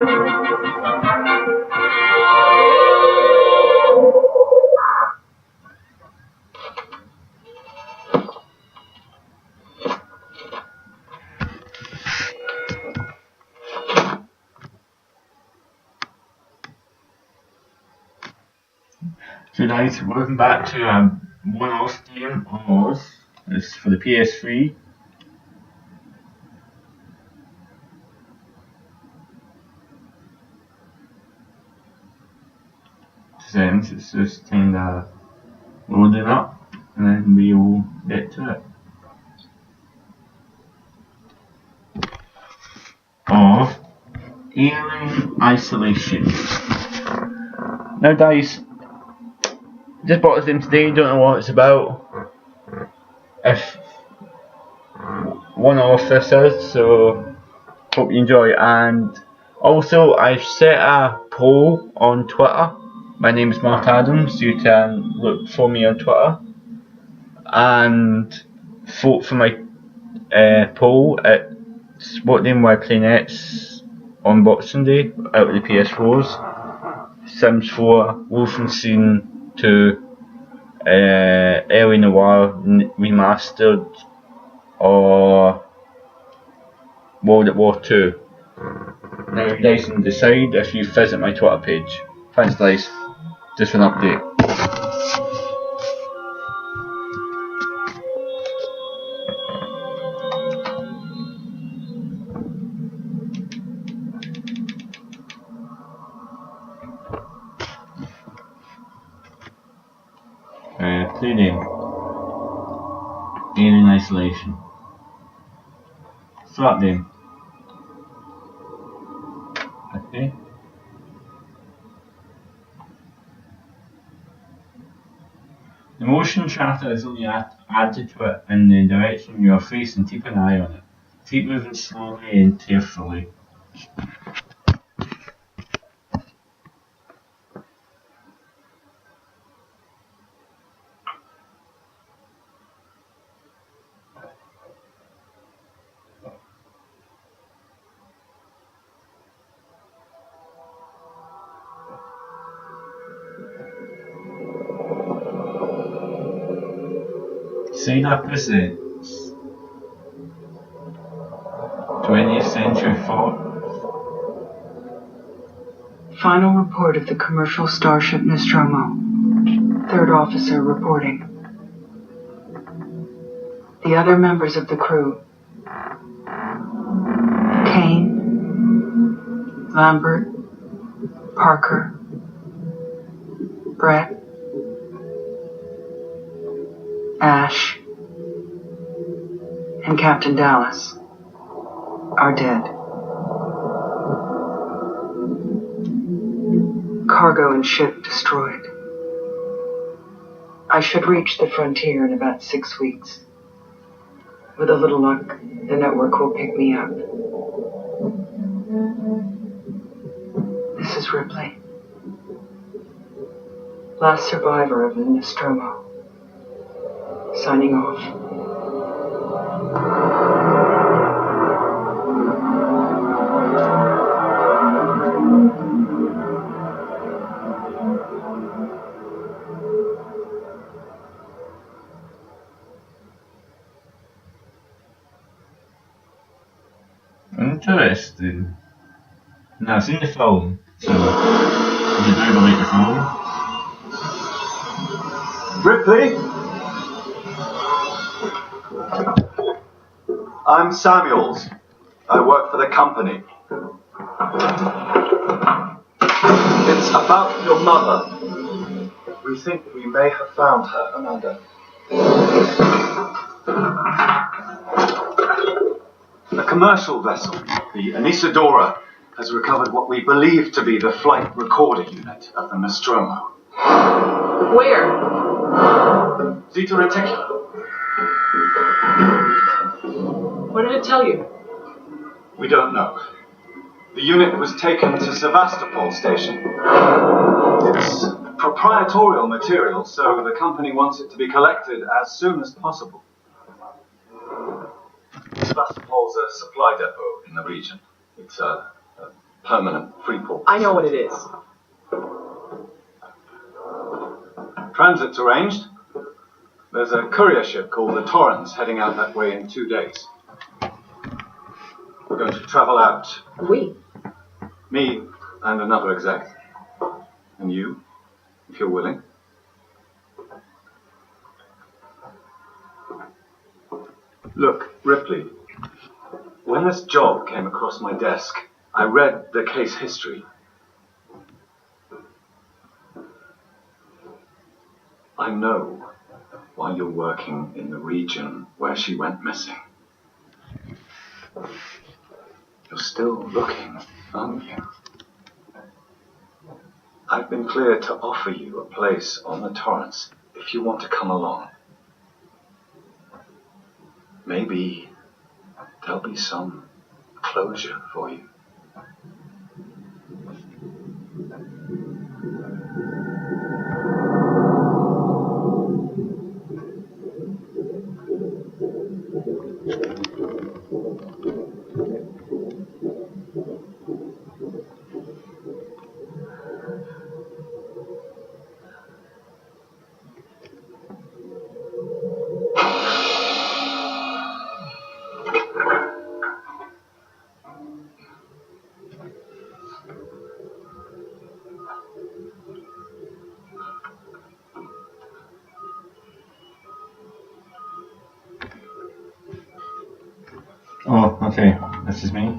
So guys, welcome back to one-off game on Oz. This is for the PS3. Since it's just kinda loading up, and then we'll get to it. Of Alien Isolation. Now guys, just bought this game today, don't know what it's about. If one-off this is, so hope you enjoy. And also I've set a poll on Twitter. My name is Mark Adams, you can look for me on Twitter and vote for my poll. It's what game will I play next on Boxing Day out of the PS4s. Sims 4, Wolfenstein 2, L.A. Noire Remastered, or World at War 2. Now you guys can decide if you visit my Twitter page. Thanks guys, just for an update. Play name. Alien Isolation. Start name. Okay. The motion tracker is only added to it in the direction you are facing. Keep an eye on it. Keep moving slowly and carefully. Sina presents 20th Century Fox. Final report of the commercial starship Nostromo. Third officer reporting. The other members of the crew: Kane, Lambert, Parker, Brett, Ash, and Captain Dallas are dead. Cargo and ship destroyed. I should reach the frontier in about 6 weeks. With a little luck, the network will pick me up. This is Ripley, last survivor of the Nostromo. Signing off. Interesting. Now, I've seen the film, so did you ever like the film? Ripley? I'm Samuels. I work for the company. It's about your mother. We think we may have found her, Amanda. A commercial vessel, the Anisadora, has recovered what we believe to be the flight recorder unit of the Nostromo. Where? Zeta Reticula. What did it tell you? We don't know. The unit was taken to Sevastopol station. It's proprietary material, so the company wants it to be collected as soon as possible. Sevastopol's a supply depot in the region. It's a permanent free port. I know what it is. Transit's arranged. There's a courier ship called the Torrens heading out that way in 2 days. We're going to travel out. We? Me and another exec. And you, if you're willing. Look, Ripley, when this job came across my desk, I read the case history. I know why you're working in the region where she went missing. You're still looking, aren't you? I've been clear to offer you a place on the Torrens if you want to come along. Maybe there'll be some closure for you. Oh, okay. This is me.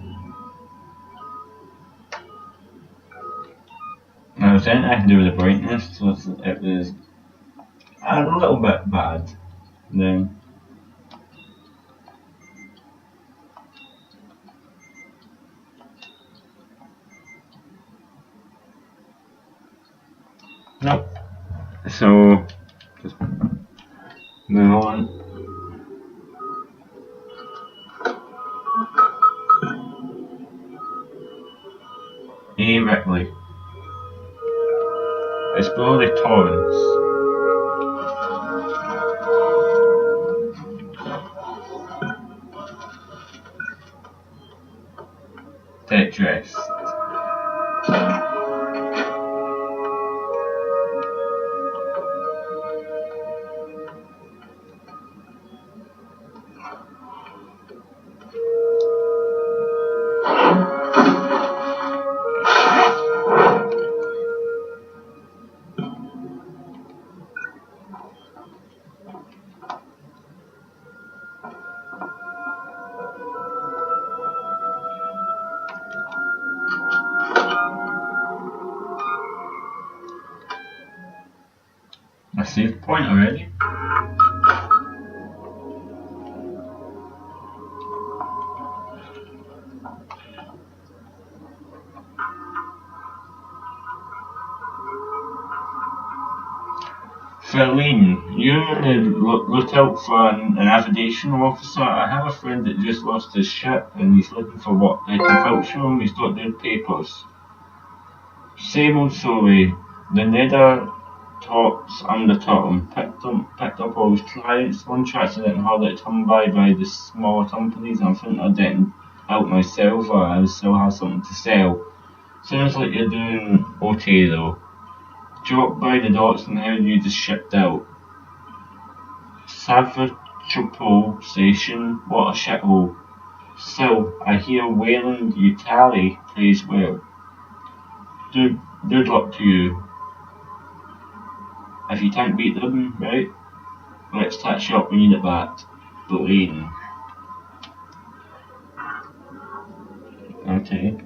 Now, there's anything I can do with the brightness, so it was a little bit bad. Then. Nope. So, just move on. A. Ripley. Explore the Torrens. Take dress. I saved point already. Verlaine, you're on the lookout for an navigation officer. I have a friend that just lost his ship and he's looking for what I can vouch for him. He's got their papers. Same old story. The nether tops undertook him, picked up all his clients. One tracks didn't hardly let come by the smaller companies. I'm thinking of getting out myself, or I still have something to sell. Sounds like you're doing okay though. Drop by the docks and how you just shipped out. Savastopol Station, what a shithole. Still, I hear Wayland Utali plays well. Good luck to you. If you can't beat them, right? Let's touch up, we need it back. Blaine. Okay.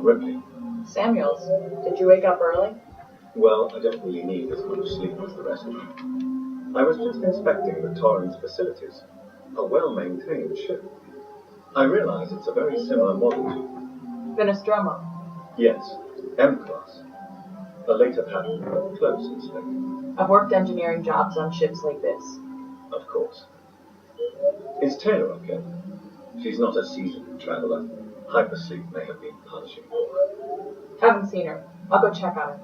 Ripley. Samuels, did you wake up early? Well, I don't really need as much sleep as the rest of you. I was just inspecting the Torrens facilities. A well-maintained ship. I realize it's a very similar model to... Nostromo. Yes, M-Class. A later pattern, close inspect. I've worked engineering jobs on ships like this. Of course. Is Taylor okay? She's not a seasoned traveler. Hypersleep may have been punishing for her. Haven't seen her. I'll go check on her.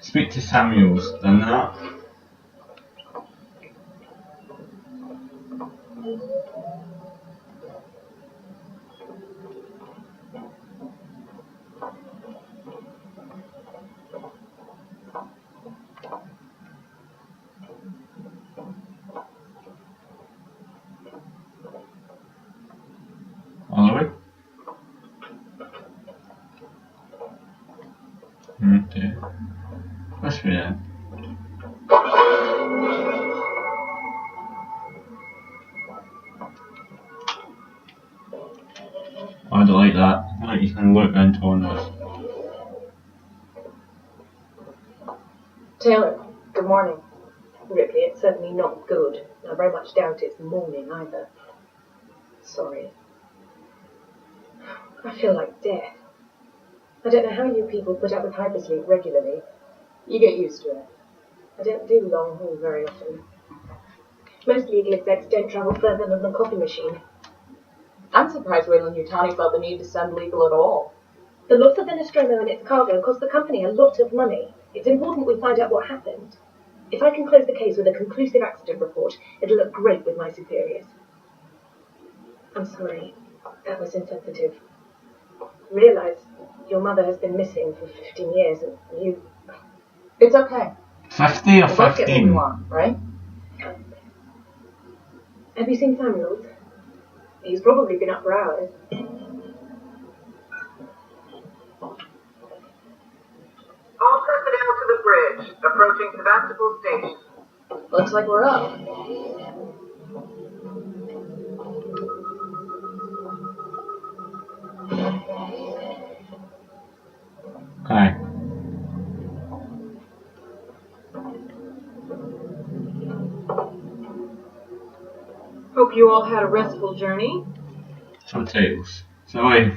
Speak to Samuels, done that. All the way. Okay. What's we then? I don't like that. Like you can look into on this. Taylor, good morning. Ripley, it's certainly not good. I very much doubt it's morning either. Sorry. I feel like death. I don't know how you people put up with hypersleep regularly. You get used to it. I don't do long haul very often. Most legal execs don't travel further than the coffee machine. I'm surprised Weyland-Yutani felt the need to send legal at all. The loss of the Nostromo and its cargo cost the company a lot of money. It's important we find out what happened. If I can close the case with a conclusive accident report, it'll look great with my superiors. I'm sorry. That was insensitive. Realize your mother has been missing for 15 years and you... It's okay. 50 or We'll both get what we 15? want, right? Have you seen Samuels? He's probably been up for hours. All personnel to the bridge, approaching Sebastopol Station. Looks like we're up. Okay. Hope you all had a restful journey. Subtitles. Sorry.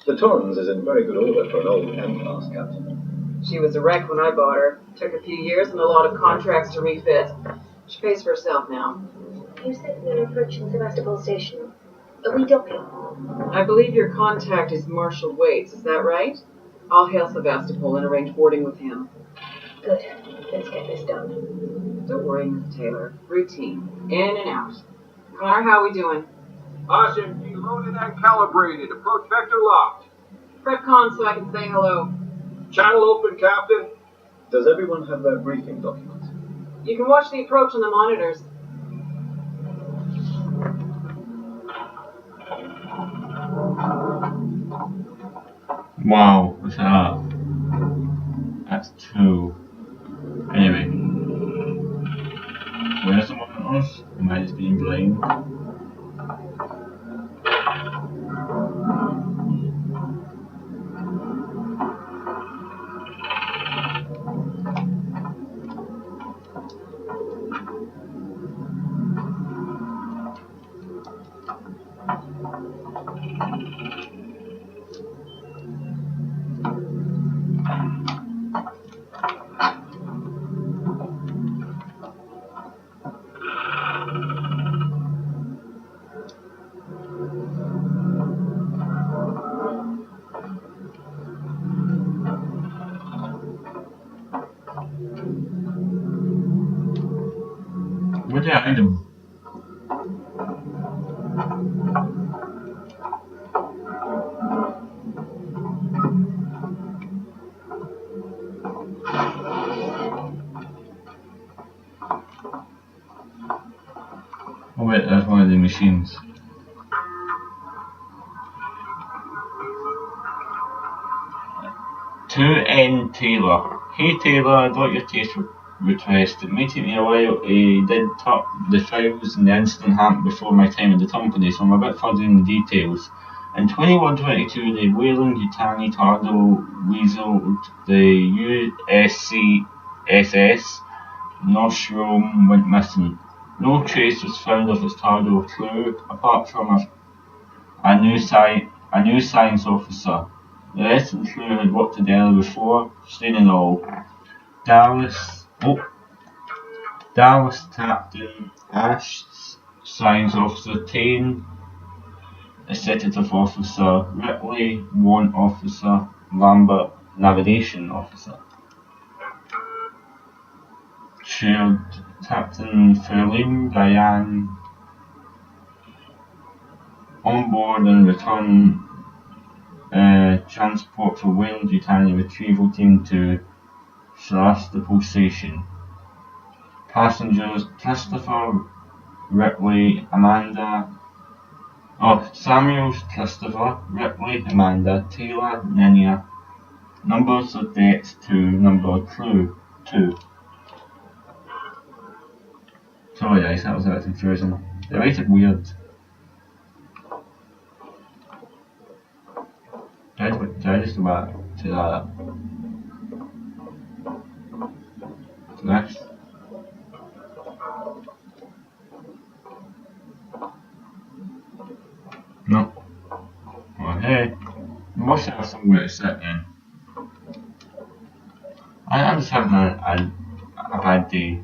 The Torrens is in very good order for an old M-class captain. She was a wreck when I bought her. Took a few years and a lot of contracts to refit. She pays for herself now. You said we were approaching Sebastopol Station. Are we docking? I believe your contact is Marshal Waits, is that right? I'll hail Sebastopol and arrange boarding with him. Good. Let's get this done. Don't worry, Miss Taylor. Routine. In and out. Connor, how we doing? SMG loaded and calibrated. Approach vector locked. Prep con so I can say hello. Channel open, Captain. Does everyone have their briefing documents? You can watch the approach on the monitors. Wow, what's that? That's 2. Anyway. Where's the monitors? Am I just being blind? Where'd I hide him? Oh wait, that's one of the machines. To N. Taylor. Hey Taylor, I got your taste request. It may take me a while. I did top the files and the incident happened before my time in the company, so I'm a bit fuzzy in the details. In 2122, the Weyland-Yutani Tardo weaseled the USCSS Nostrum went missing. No trace was found of its target or clue, apart from a new science officer. The rest of the crew had worked together before, seen it all. Dallas Captain Ash, science officer Tane, executive officer Ripley, warrant officer Lambert, navigation officer. Chaired Captain Fairlane, Diane, on board and return transport for Weyland-Yutani retrieval team to Sevastopol Station. Passengers Christopher, Ripley, Samuels, Christopher, Ripley, Amanda, Taylor, Nenia. Numbers of decks 2, number of crew 2. Sorry guys, that was a bit confusing. They write it weird. Did I just go back to that? To this? No. Well, hey, you must have somewhere to sit then. I'm just having a bad day.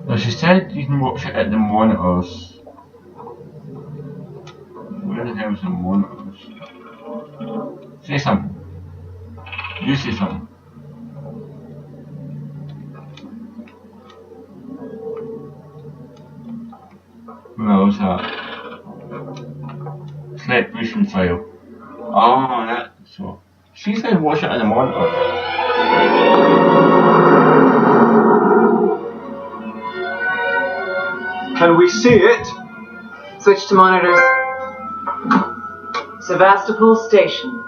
Now she said you can watch it at the monitors. Where the hell is the monitors? Say something. You say something. Where was that? Select briefing file. Oh, that. So she said watch it at the monitors. Can we see it? Switch to monitors. Sevastopol Station.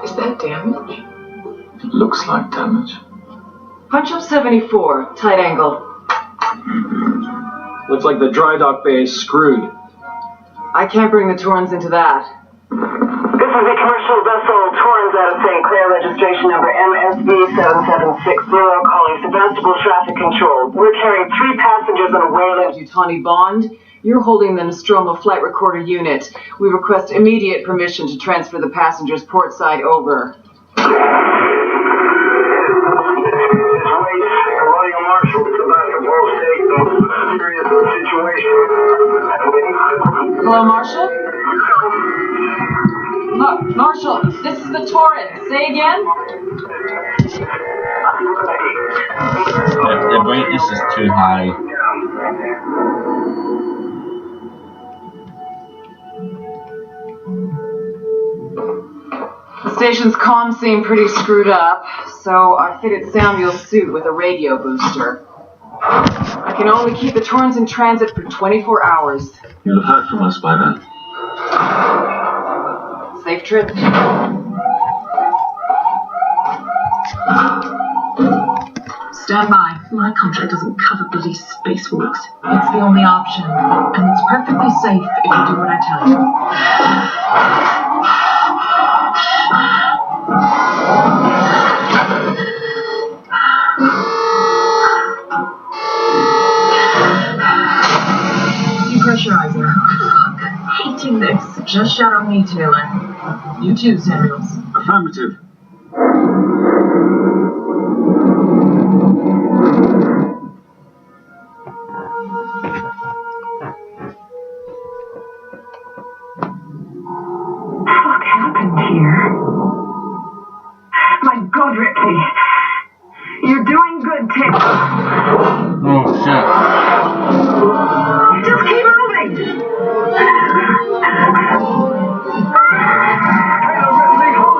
Is that damage? It looks like damage. Punch up 74, tight angle. Looks like the dry dock bay is screwed. I can't bring the Torrens into that. This is a commercial vessel, Torrens out of St. Clair, registration number MSV7760, calling Sevastopol Traffic Control. We're carrying 3 passengers on a Weyland-Yutani bond. You're holding the Nostromo flight recorder unit. We request immediate permission to transfer the passengers port side over. Hello, Marshal? Marshal, this is the Torrens. Say again? The brightness is too high. The station's comms seem pretty screwed up, so I fitted Samuel's suit with a radio booster. I can only keep the Torrens in transit for 24 hours. You'll have heard from us by then. Safe trip. Stand by. My contract doesn't cover bloody spacewalks. It's the only option, and it's perfectly safe if you do what I tell you. Depressurizing. Fuck. Hating this. Just shadow me, Taylor. You too, Samuels. Affirmative. What happened here? My God, Ripley. You're doing good, Tim. Oh shit. Just keep moving. Taylor, Ripley, hold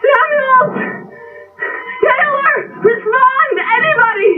Samuel! Taylor! Respond! Anybody!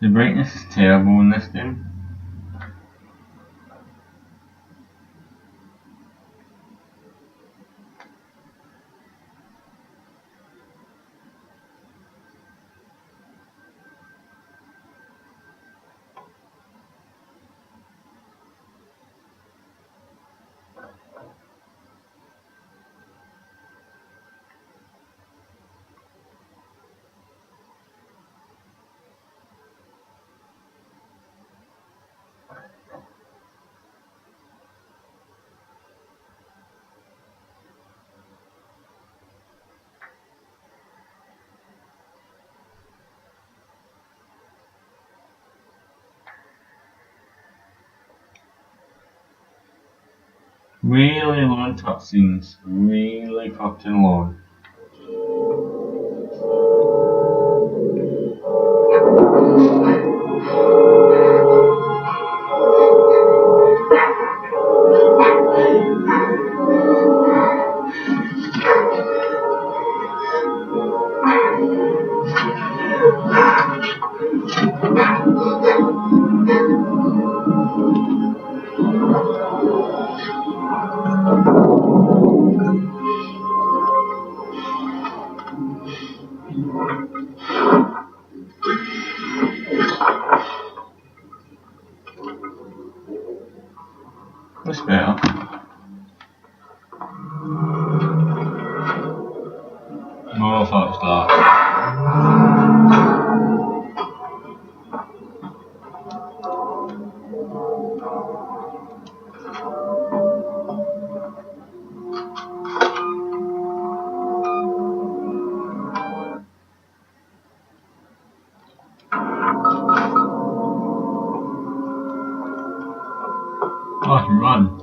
The brightness is terrible in this game. Really long cutscenes, really fucking long. That's better. More fuck's that. Oh, I can run.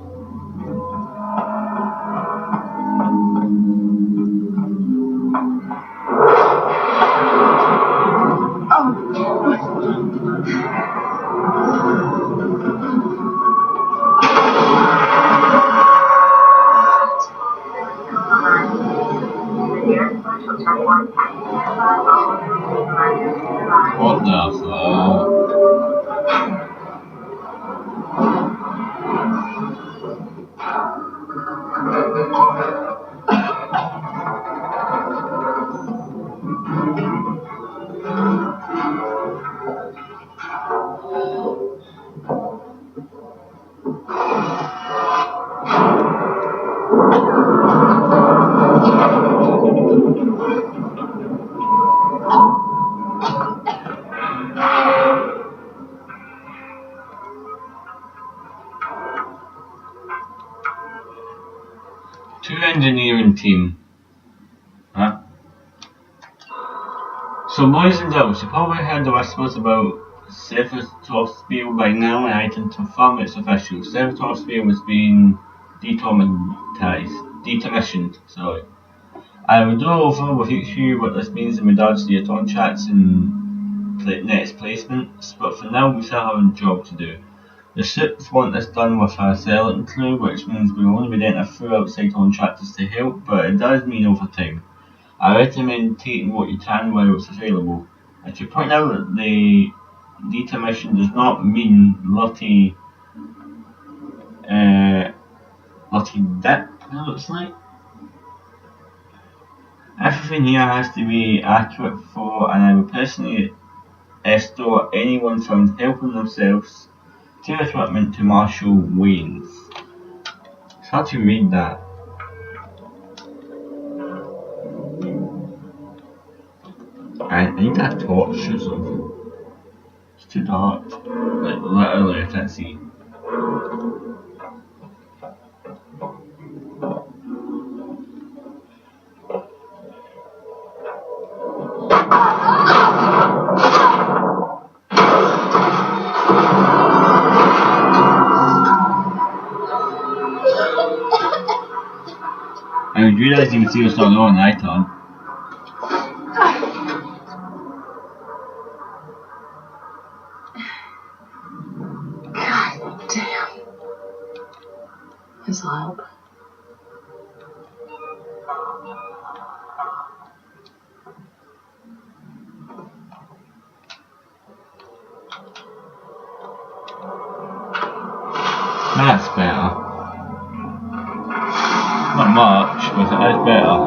What the fuck? Two engineering team. Huh? So boys and girls, you probably heard the whispers about Sevastopol by now, and I can confirm it's official. Sevastopol was being decommissioned, sorry. I will go over with each of you what this means in regards to your contracts and next placements, but for now we still have a job to do. The ships want this done with a skeleton crew, which means we will only be getting a few outside contractors to help, but it does mean overtime. I recommend taking what you can while it's available. I should point out that the decommission does not mean Lottie Dip, it looks like. Everything here has to be accurate for, and I will personally escort anyone found helping themselves to equipment to Marshal Wayne's. It's hard to read that. I need a torch or something. It's too dark. Like, literally, I can't see. I realised you would see us on night on. God damn. This'll help. That's better. Not much, but it is better.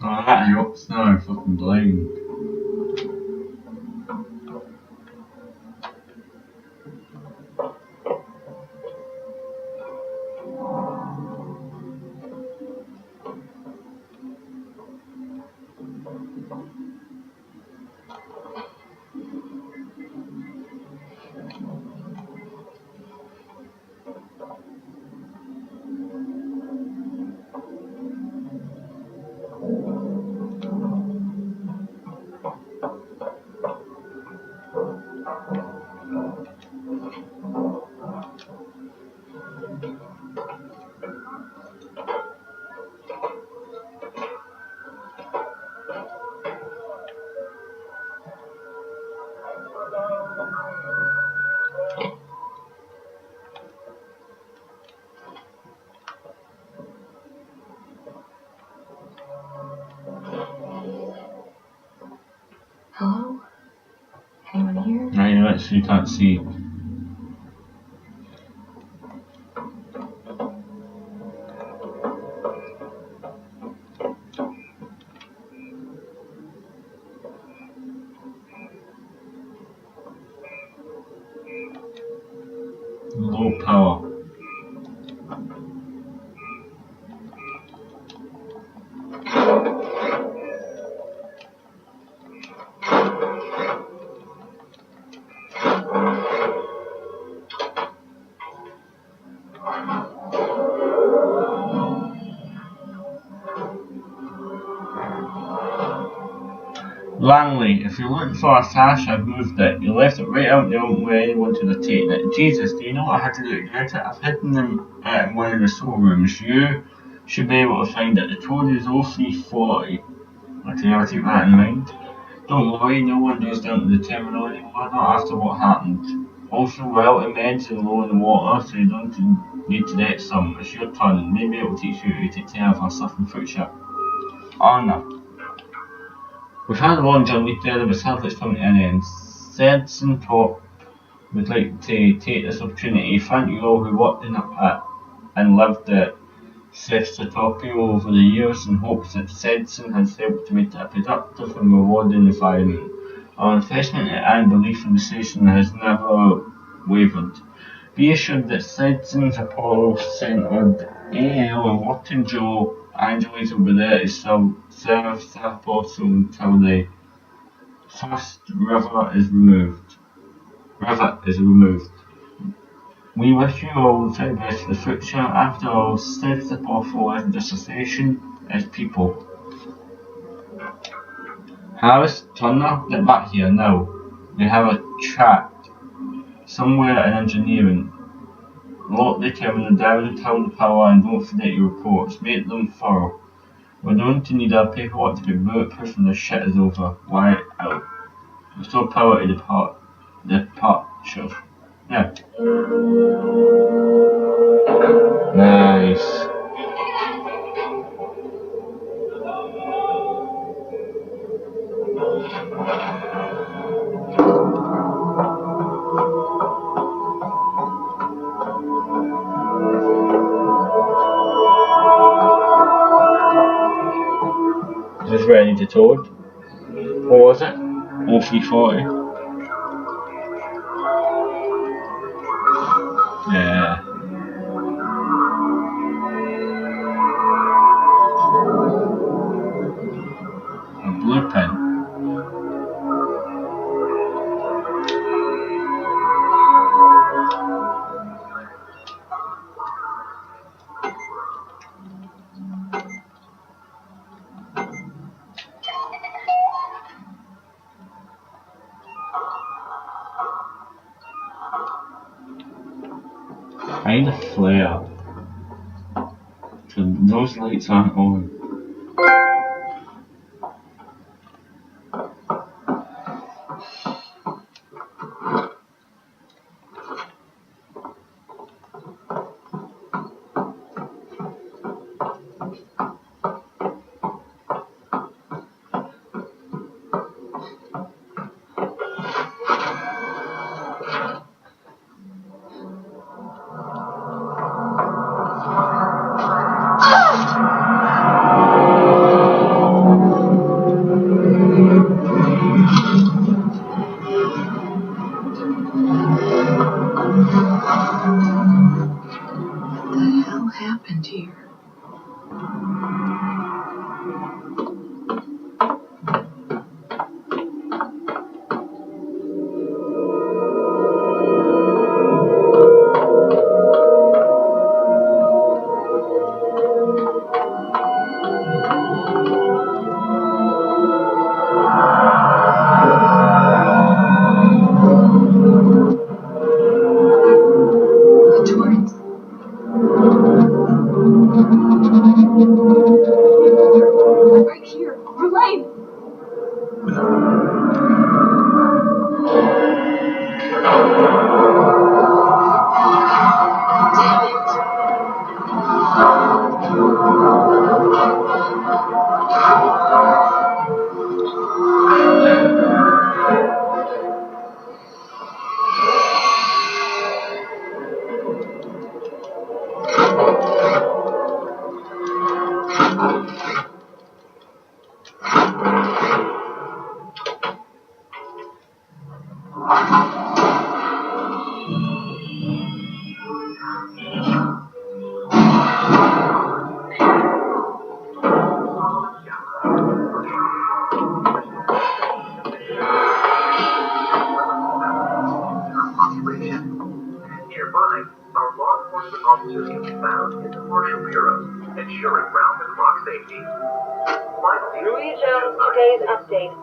Oh, that helps. No, I'm fucking blind. Hello? Anyone here? No, you actually can't see. Low power. Langley, if you're looking for a sash, I've moved it. You left it right out there where anyone could have taken it. Jesus, do you know what I had to do to get it? I've hidden them in one of the storerooms. You should be able to find it. The code is 0340. Okay, I'll keep that in mind. Don't worry, no one goes down to the terminal anymore, not after what happened. Also, we're out of meds and low in the water, so you don't need to get some. It's your turn. Maybe it will teach you to take care of our suffering fruit ship. Anna. We've had a long journey together, but sadly it's coming to an end. Sedson Top would like to take this opportunity to thank you all who worked in it and lived at Sevastopol over the years, and hopes that Sedson has helped to make it a productive and rewarding environment. Our investment and belief in the station has never wavered. Be assured that Sedson's Apollo-centered AL and Working Joe Angeles will be there to serve Sevastopol until the first rivet is removed. We wish you all the very best for the future. After all, Sevastopol isn't just a station, it's people. Harris, Turner, get back here now. We have a track somewhere in engineering. Lock the terminal down, tell the power, and don't forget your reports. Make them thorough. We're going to need our paperwork to be bulletproof when the shit is over. Why out? Restore power to departure. Yeah. Nice. was ready to toad. What was it? 0340. Yeah. A blue pen. I need a flare. So those lights aren't on. Happened here. Right here. Relaine! Nearby, our law enforcement officers can be found in the Marshal Bureau, ensuring round-the-clock safety. Louis Jones, today's update.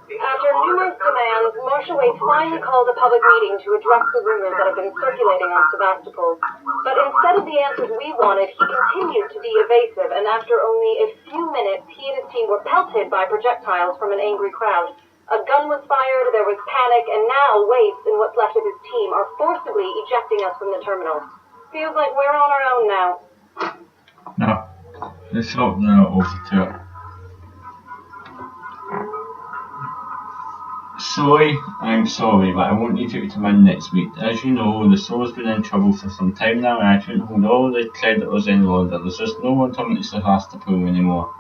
After numerous demands, Marshal Waite finally called a public meeting to address the rumors that have been circulating on Sevastopol. But instead of the answers we wanted, he continued to be evasive, and after only a few minutes, he and his team were pelted by projectiles from an angry crowd. A gun was fired, there was panic, and now Waite and what's left of his team are forcibly ejecting us from the terminal. Feels like we're on our own now. No. Let's hope they're not over to it. Sorry, I'm sorry, but I won't need you to come in next week. As you know, the store's been in trouble for some time now, and I couldn't hold all the creditors any longer. There's just no one coming to Sevastopol anymore.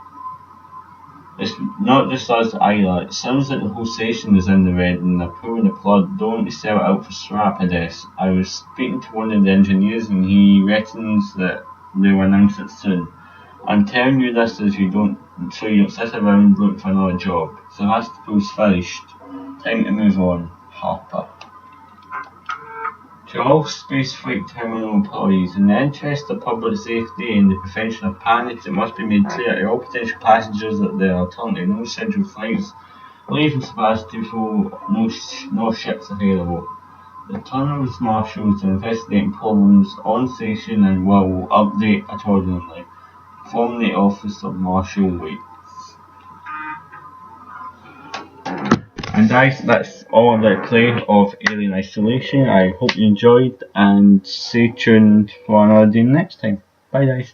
It's not just us either. It sounds like the whole station is in the red and they're pulling the plug. Don't want to sell it out for scrap, I guess. I was speaking to one of the engineers and he reckons that they'll announce it soon. I'm telling you this as you don't sit around looking for another job. Sevastopol's finished. Time to move on. Harper. To all Spaceflight Terminal employees, in the interest of public safety and the prevention of panic, it must be made clear to all potential passengers that there are currently no scheduled flights leaving Sevastopol, no ships available. The terminal's marshals are investigating problems on station and will update accordingly. From the office of Marshal Waite. And guys, that's all the play of Alien Isolation. I hope you enjoyed and stay tuned for another day next time. Bye guys.